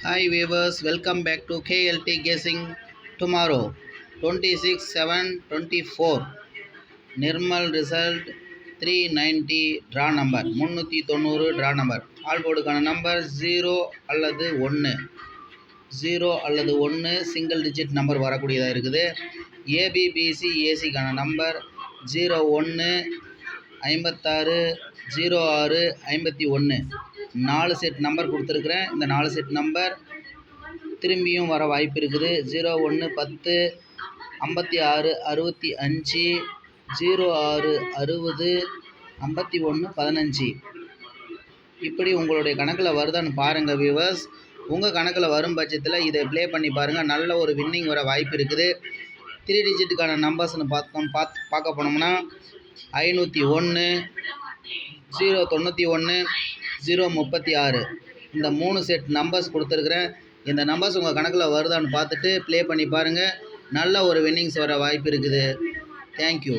Hi viewers, welcome back to KLT Guessing. Tomorrow 26/7/24 Nirmal result 390 draw number 390 draw number all போர்டுக்கான number 0 அல்லது 1 single digit number வரக்கூடியதாக இருக்குது. ABBC ஏசிக்கான number 01 56 06 51 4 set number கொடுத்துருக்குறேன். இந்த 4 set number திரும்பியும் வர வாய்ப்பு இருக்குது. 01 10 56 65 06 60 51 15 இப்படி உங்களுடைய கணக்கில் வருதான்னு பாருங்கள் வியூவர்ஸ். உங்கள் கணக்கில் வரும் பட்சத்தில் இதை ப்ளே பண்ணி பாருங்கள். நல்ல ஒரு வின்னிங் வர வாய்ப்பு இருக்குது. 3 டிஜிட்டுக்கான நம்பர்ஸ்னு பார்க்க போனோம்னா 501 091 036 இந்த 3 செட் நம்பர்ஸ் கொடுத்துருக்குறேன். இந்த நம்பர்ஸ் உங்கள் கணக்கில் வருதான்னு பார்த்துட்டு ப்ளே பண்ணி பாருங்கள். நல்ல ஒரு வின்னிங்ஸ் வர வாய்ப்பு இருக்குது. தேங்க்யூ.